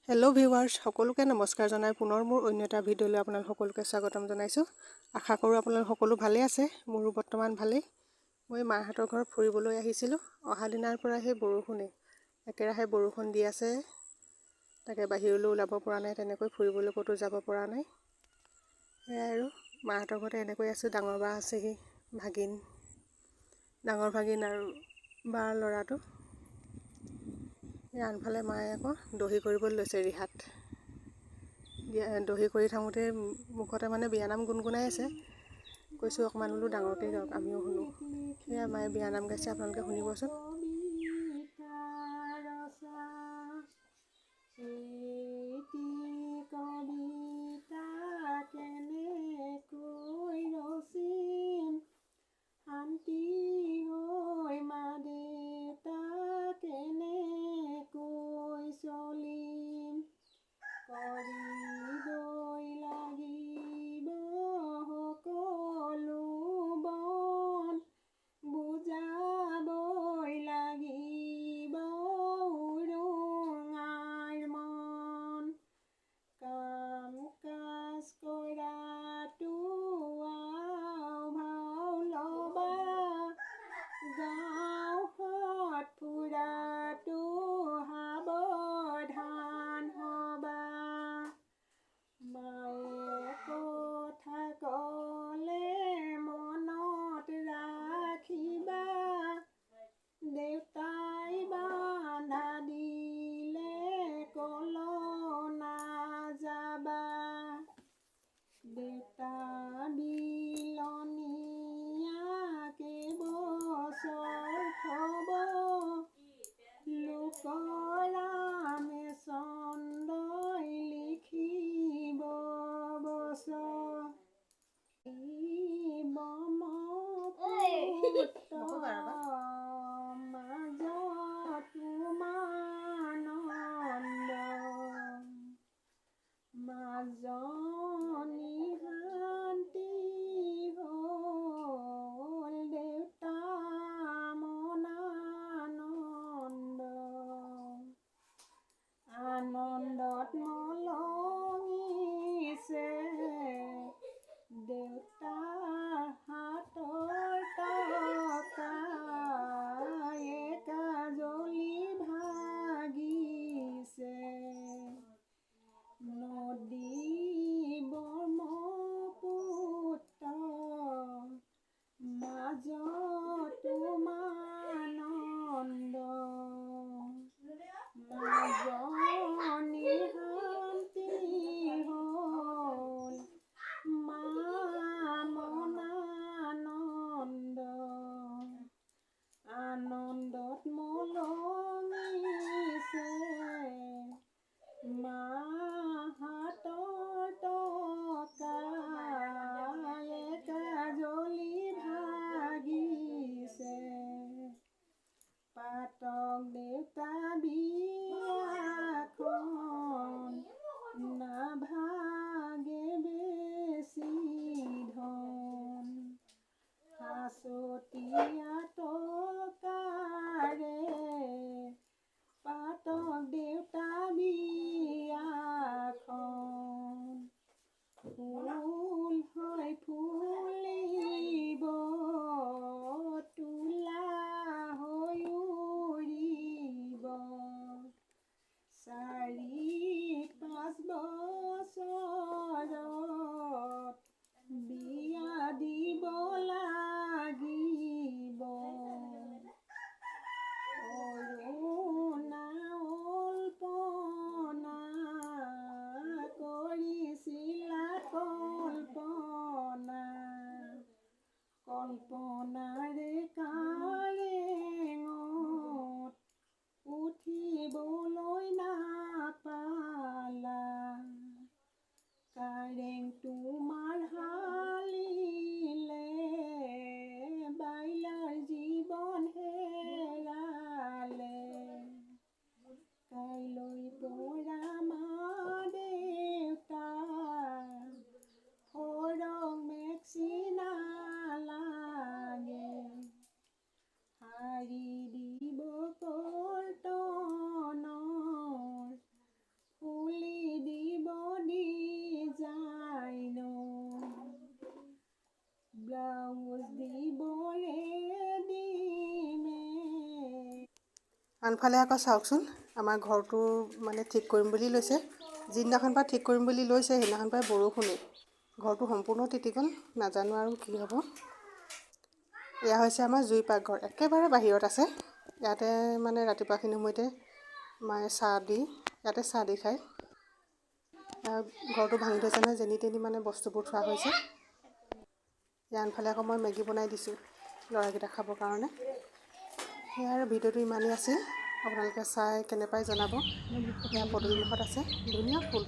Hello' viewers, সকলোকে নমস্কাৰ জনাই পুনৰ মোৰ অন্য এটা ভিডিঅ'লৈ আপোনালোক সকলোকে স্বাগতম জনাইছোঁ। আশা কৰোঁ আপোনালোক সকলো ভালে আছে। মোৰো বৰ্তমান ভালেই। মই মাহঁতৰ ঘৰত ফুৰিবলৈ আহিছিলোঁ। অহা দিনাৰ পৰা সেই বৰষুণেই একেৰাহে বৰষুণ দি আছে। তাকে বাহিৰলৈ ওলাব পৰা নাই, তেনেকৈ ফুৰিবলৈ ক'তো যাব পৰা নাই। সেয়াই আৰু মাহঁতৰ ঘৰতে এনেকৈ আছোঁ। ডাঙৰ বা আছেহি, ডাঙৰ ভাগিন আৰু বাৰ ল'ৰাটো। আনফালে মায়ে আকৌ দহি কৰিবলৈ লৈছে ৰিহাত। দহি কৰি থাকোঁতে মুখতে বিয়ানাম গুণগুণাই আছে। কৈছোঁ অকণমান বোলো ডাঙৰকৈ গাওক, আমিও শুনো। সেয়া মায়ে বিয়ানাম গাইছে, আপোনালোকে শুনিবচোন। আনফালে আকৌ চাওকচোন, আমাৰ ঘৰটো মানে ঠিক কৰিম বুলি লৈছে। যিদিনাখন পৰা ঠিক কৰিম বুলি লৈছে সেইদিনাখন পৰাই বৰষুণেই। ঘৰটো সম্পূৰ্ণ তিতি গ'ল, নাজানো আৰু কি হ'ব। এয়া হৈছে আমাৰ জুই পাকঘৰ, একেবাৰে বাহিৰত আছে। ইয়াতে মানে ৰাতিপুৱাখিনি সময়তে মায়ে ইয়াতে চাহ দি খায়। ঘৰটো ভাঙি থৈছে নহয়, যেনি তেনি মানে বস্তুবোৰ থোৱা হৈছে। ইয়াৰ আনফালে আকৌ মই মেগী বনাই দিছোঁ ল'ৰাকেইটা খাবৰ কাৰণে। সেয়া আৰু ভিডিঅ'টো ইমানেই আছিল। আপোনালোকে চাই কেনে পাই জনাব। এয়া পদূলিমুখত আছে, ধুনীয়া ফুল।